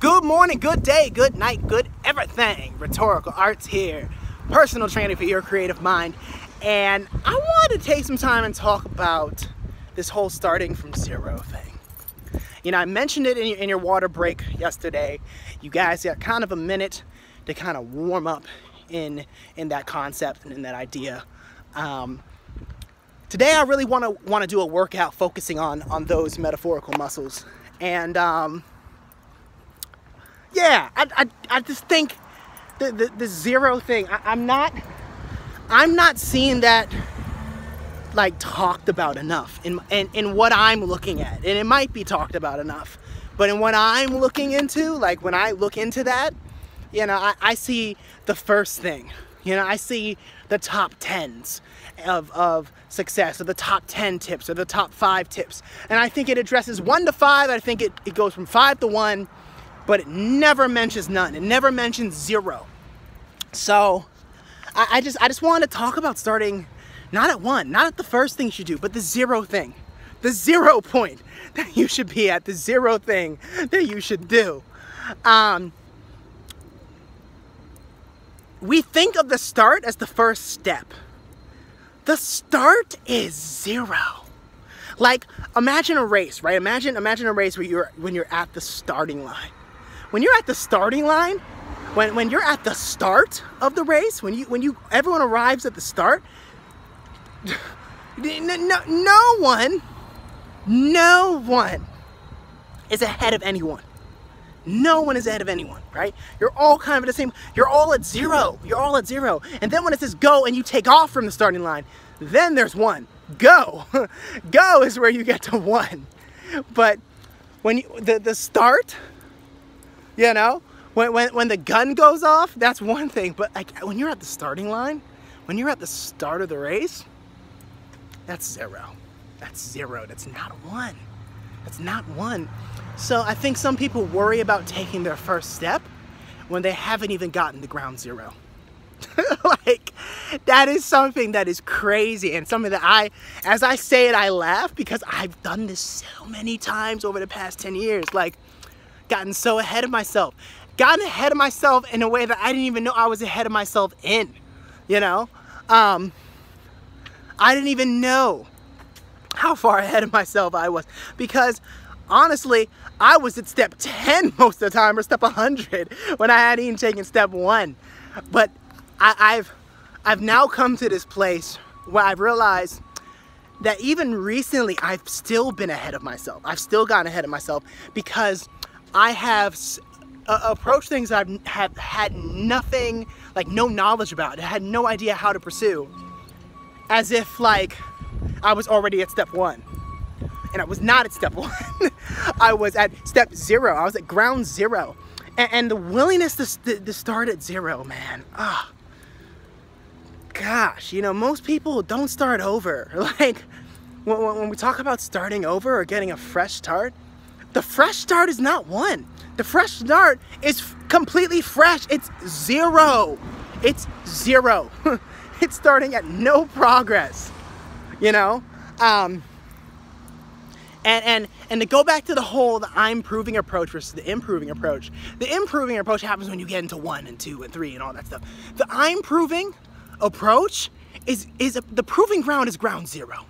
Good morning, good day, good night, good everything. Rhetorical Arts here, personal training for your creative mind. And I wanted to take some time and talk about this whole starting from zero thing. You know, I mentioned it in your water break yesterday. You guys got kind of a minute to kind of warm up in that concept and in that idea. Today I really want to do a workout focusing on those metaphorical muscles. And yeah, I just think the zero thing, I'm not seeing that like talked about enough in what I'm looking at. And it might be talked about enough, but in what I'm looking into, like when I look into that, you know, I see the first thing. You know, I see the top 10s of success, or the top 10 tips, or the top 5 tips. And I think it addresses 1 to 5. I think it goes from 5 to 1, but it never mentions none. It never mentions 0. So I just want to talk about starting not at 1, not at the first thing you should do, but the 0 thing. The 0 point that you should be at, the 0 thing that you should do. We think of the start as the first step. The start is 0. Like, imagine a race, right? Imagine a race where when you're at the starting line. When you're at the starting line, when you're at the start of the race, when everyone arrives at the start, no one is ahead of anyone. No one is ahead of anyone, right? You're all kind of at the same, you're all at 0. You're all at 0. And then when it says go and you take off from the starting line, then there's 1. Go. Go is where you get to 1. But when the start, you know, when the gun goes off, that's one thing. But like when you're at the starting line, when you're at the start of the race, that's 0. That's 0. That's not 1. That's not 1. So I think some people worry about taking their first step when they haven't even gotten to ground 0. Like, that is something that is crazy, and something that as I say it, I laugh because I've done this so many times over the past 10 years. Like, gotten so ahead of myself. Gotten ahead of myself in a way that I didn't even know I was ahead of myself in, you know? I didn't even know how far ahead of myself I was, because honestly, I was at step 10 most of the time, or step 100, when I hadn't even taken step 1. But I've now come to this place where I've realized that even recently, I've still been ahead of myself. I've still gotten ahead of myself because I have approached things I have had nothing, like no knowledge about. I had no idea how to pursue, as if like I was already at step 1. And I was not at step 1. I was at step 0. I was at ground 0. And the willingness to start at 0, man. Ah, gosh, you know, most people don't start over. Like, when we talk about starting over or getting a fresh start, the fresh start is not 1. The fresh start is completely fresh. It's 0. It's 0. It's starting at no progress, you know? And to go back to the I'm proving approach versus the improving approach. The improving approach happens when you get into 1 and 2 and 3 and all that stuff. The I'm proving approach the proving ground is ground 0.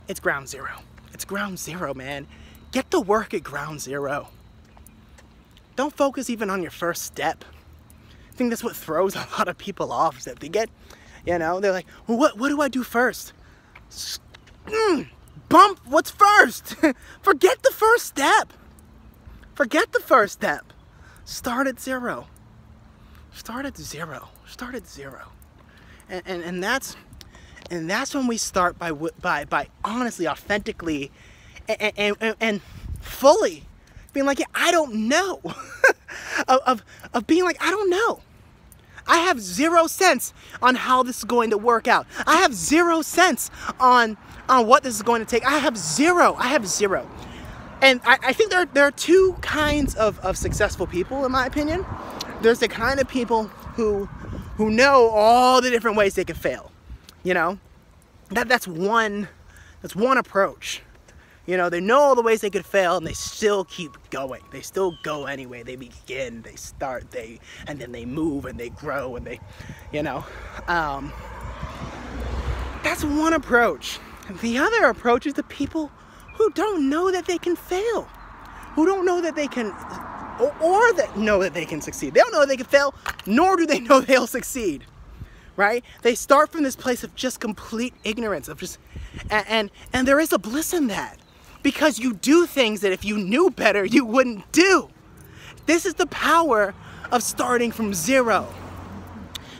It's ground 0. It's ground 0, man. Get to work at ground 0. Don't focus even on your first step. I think that's what throws a lot of people off, is that they get, you know, they're like, well, what do I do first? Bump what's first. Forget the first step. Forget the first step. Start at 0. Start at 0. Start at 0. And that's when we start by honestly, authentically, and fully being like, yeah, I don't know. of being like, I don't know. I have 0 sense on how this is going to work out. I have 0 sense on what this is going to take. I have 0. I have 0. And I think there are 2 kinds of successful people, in my opinion. There's the kind of people who know all the different ways they can fail. You know? That's one approach. You know, they know all the ways they could fail, and they still keep going. They still go anyway. They begin, they start, and then they move, and they grow, and they, you know. That's one approach. The other approach is the people who don't know that they can fail, who don't know that they can, or that know that they can succeed. They don't know that they can fail, nor do they know they'll succeed, right? They start from this place of just complete ignorance, of just, and there is a bliss in that. Because you do things that if you knew better, you wouldn't do. This is the power of starting from zero.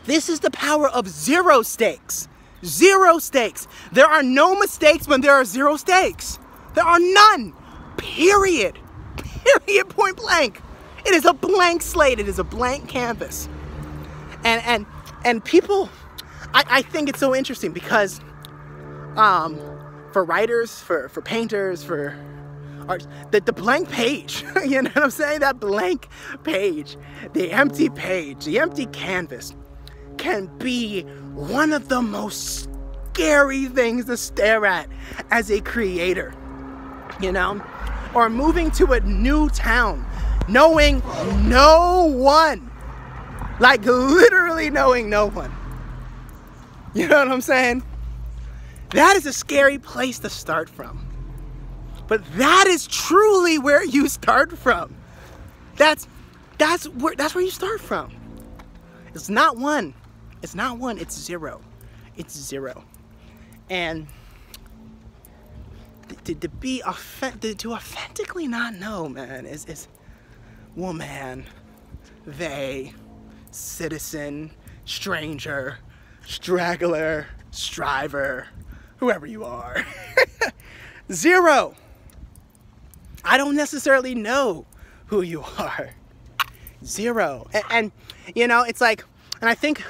This is the power of zero stakes. Zero stakes. There are no mistakes when there are zero stakes. There are none. Period. Period. Point blank. It is a blank slate. It is a blank canvas. And people, I think it's so interesting because for writers, for painters, for artists, the blank page, you know what I'm saying? That blank page, the empty page, the empty canvas can be one of the most scary things to stare at as a creator, you know? Or moving to a new town, knowing no one, like literally knowing no one. You know what I'm saying? That is a scary place to start from. But that is truly where you start from. That's where you start from. It's not one. It's not one. It's zero. It's zero. And to authentically not know, man, is woman, they, citizen, stranger, straggler, striver, whoever you are. Zero. I don't necessarily know who you are. Zero. And you know, it's like, and I think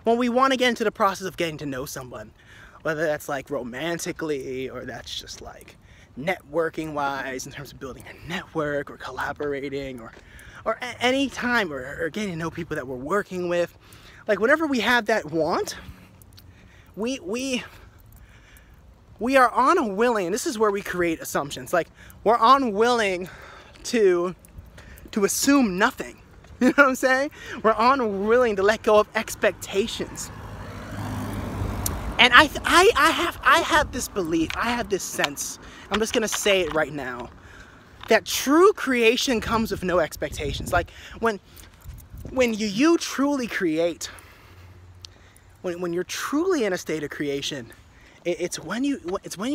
when we want to get into the process of getting to know someone, whether that's like romantically or that's just like networking wise in terms of building a network or collaborating or any time or getting to know people that we're working with, like whenever we have that want, we are unwilling, and this is where we create assumptions, like we're unwilling to assume nothing. You know what I'm saying? We're unwilling to let go of expectations. And I have this belief, I have this sense, I'm just gonna say it right now, that true creation comes with no expectations. Like when you truly create, when you're truly in a state of creation, it's when you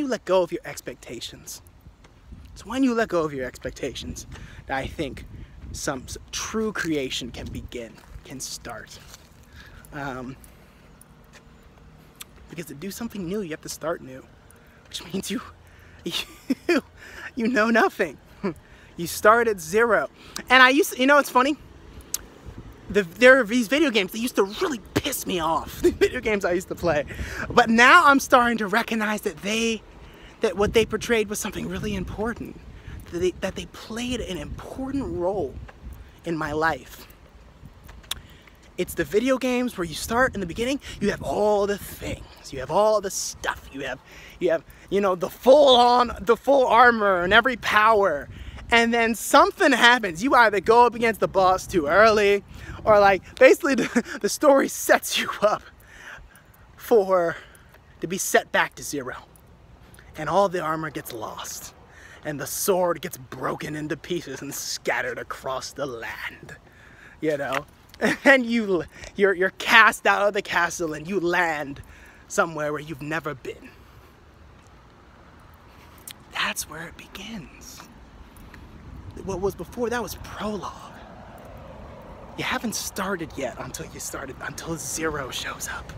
let go of your expectations. It's when you let go of your expectations that I think some true creation can start. Because to do something new, you have to start new, which means you know nothing. You start at zero. And you know, it's funny. There are these video games that used to really piss me off. The video games I used to play, but now I'm starting to recognize that what they portrayed was something really important. That they played an important role in my life. It's the video games where you start in the beginning, you have all the things, you have all the stuff, you have, you know, the full armor and every power, and then something happens. You either go up against the boss too early, or like basically the story sets you up to be set back to zero, and all the armor gets lost, and the sword gets broken into pieces and scattered across the land, you know. And you're cast out of the castle and you land somewhere where you've never been. That's where it begins. What was before that was prologue. You haven't started yet until zero shows up.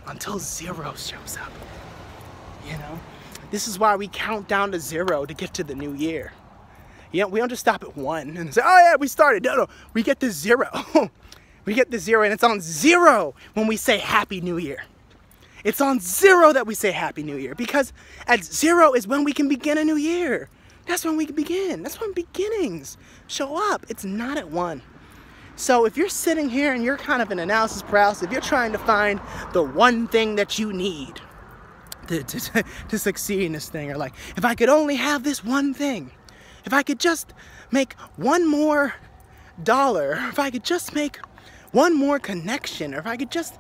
Until zero shows up. You know? This is why we count down to zero to get to the new year. You know, we don't just stop at 1 and say, oh yeah, we started. No, we get to 0. We get to 0, and it's on 0 when we say Happy New Year. It's on 0 that we say Happy New Year, because at 0 is when we can begin a new year. That's when we can begin. That's when beginnings show up. It's not at 1. So if you're sitting here and you're kind of in analysis paralysis, if you're trying to find the one thing that you need to succeed in this thing, or like, if I could only have this one thing, if I could just make one more dollar, if I could just make one more connection, or if I could just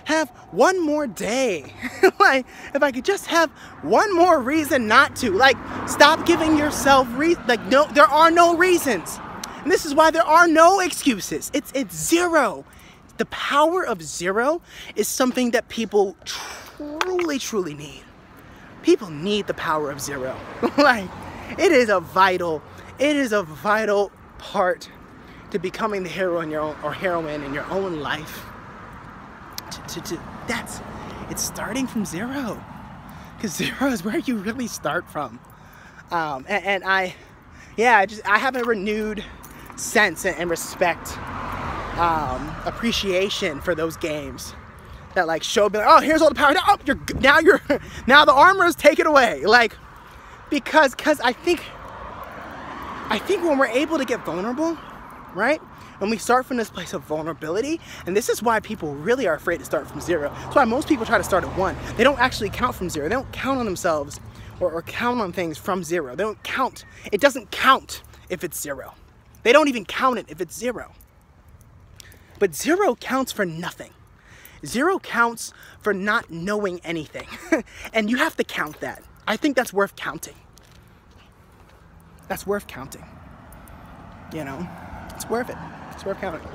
have one more day, like, if I could just have one more reason not to, like, stop giving yourself no, there are no reasons, and this is why there are no excuses. It's zero. The power of zero is something that people truly need. People need the power of zero. Like, it is a vital part to becoming the hero in your own, or heroine in your own life. It's starting from zero, because zero is where you really start from. I have a renewed sense and respect, appreciation for those games that like show me, like, oh, here's all the power. Now the armor is taken away. Like, because I think when we're able to get vulnerable, right? When we start from this place of vulnerability, and this is why people really are afraid to start from zero. That's why most people try to start at one. They don't actually count from zero. They don't count on themselves or count on things from zero. They don't count. It doesn't count if it's zero. They don't even count it if it's zero. But zero counts for nothing. Zero counts for not knowing anything. And you have to count that. I think that's worth counting. That's worth counting. You know, it's worth it. It's worth counting.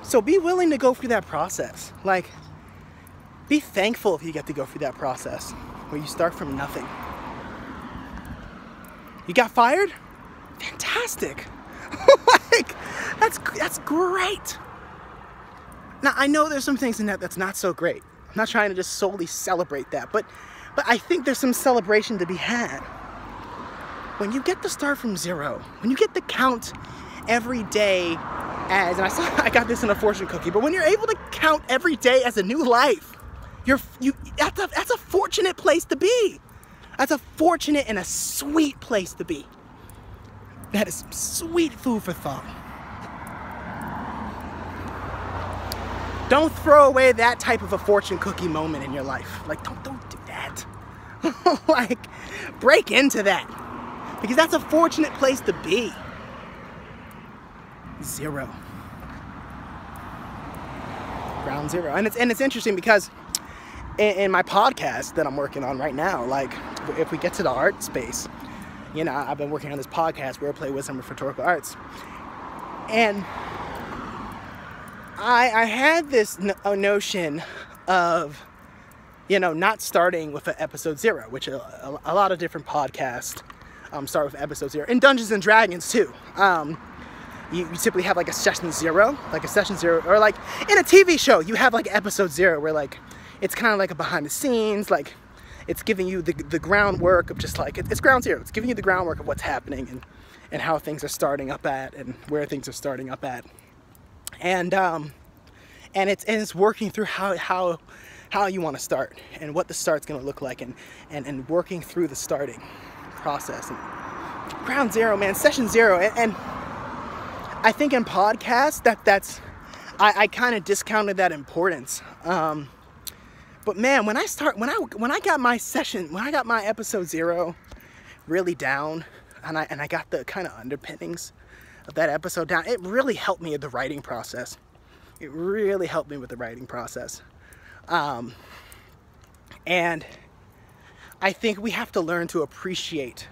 So be willing to go through that process. Like, be thankful if you get to go through that process where you start from nothing. You got fired? Fantastic. Like, that's great. Now, I know there's some things in that that's not so great. I'm not trying to just solely celebrate that, but I think there's some celebration to be had. When you get to start from zero, when you get to count every day as, and I got this in a fortune cookie, but when you're able to count every day as a new life, that's a fortunate place to be. That's a fortunate and a sweet place to be. That is sweet food for thought. Don't throw away that type of a fortune cookie moment in your life. Like, don't do that. Like, break into that. Because that's a fortunate place to be. Zero. Ground zero. And it's interesting because in my podcast that I'm working on right now, like, if we get to the art space, you know, I've been working on this podcast, Wordplay Wisdom of Rhetorical Arts. And I had this notion of, you know, not starting with an episode zero, which a lot of different podcasts start with episode zero. In Dungeons and Dragons too. You typically have like a session zero, or like in a TV show, you have like episode zero where like, it's kind of like a behind the scenes, like it's giving you the groundwork of just like, it's ground zero. It's giving you the groundwork of what's happening and how things are starting up at and where things are starting up at. And it's working through how you want to start and what the start's going to look like and working through the starting process. And ground zero, man, session zero. And I think in podcasts I kind of discounted that importance. But man, when I got my episode zero really down, and I got the kind of underpinnings of that episode down, it really helped me with the writing process. It really helped me with the writing process. And I think we have to learn to appreciate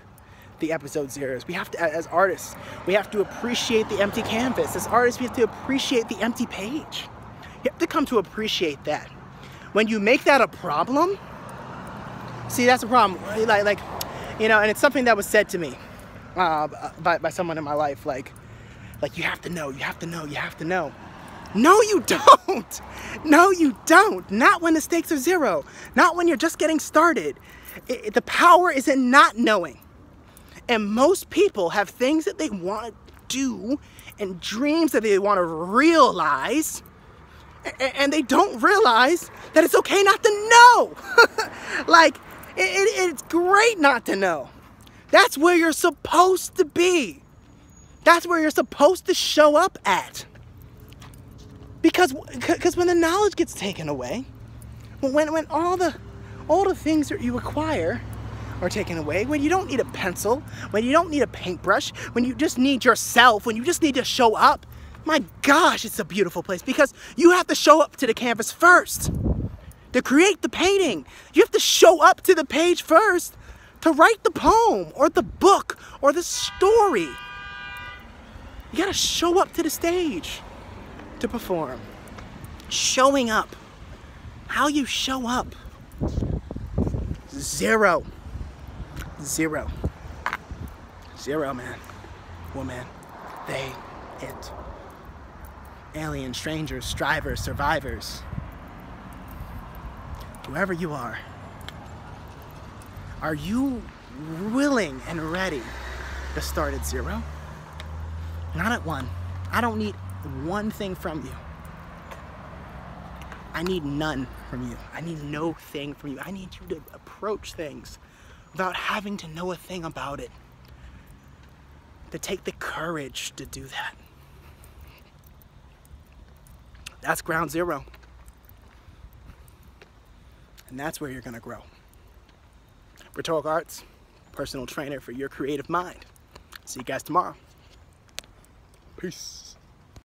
the episode zeros. We have to, as artists, we have to appreciate the empty canvas. As artists, we have to appreciate the empty page. You have to come to appreciate that. When you make that a problem, see, that's a problem. Like, you know, and it's something that was said to me by someone in my life, like you have to know, you have to know, you have to know. No, you don't. No, you don't. Not when the stakes are zero. Not when you're just getting started. The power is in not knowing. And most people have things that they want to do and dreams that they want to realize, and they don't realize that it's okay not to know. Like, it's great not to know. That's where you're supposed to be. That's where you're supposed to show up at. Because when the knowledge gets taken away, when all the all the things that you acquire are taken away, when you don't need a pencil, when you don't need a paintbrush, when you just need yourself, when you just need to show up, my gosh, it's a beautiful place, because you have to show up to the canvas first to create the painting. You have to show up to the page first to write the poem or the book or the story. You gotta show up to the stage to perform. Showing up. How you show up. 0. 0. 0, man. Woman. They. It. Aliens, strangers, strivers, survivors. Whoever you are you willing and ready to start at 0? Not at 1. I don't need one thing from you. I need none from you. I need no thing from you. I need you to approach things without having to know a thing about it. To take the courage to do that. That's ground 0. And that's where you're gonna grow. Rhetoric Arts, personal trainer for your creative mind. See you guys tomorrow. Peace.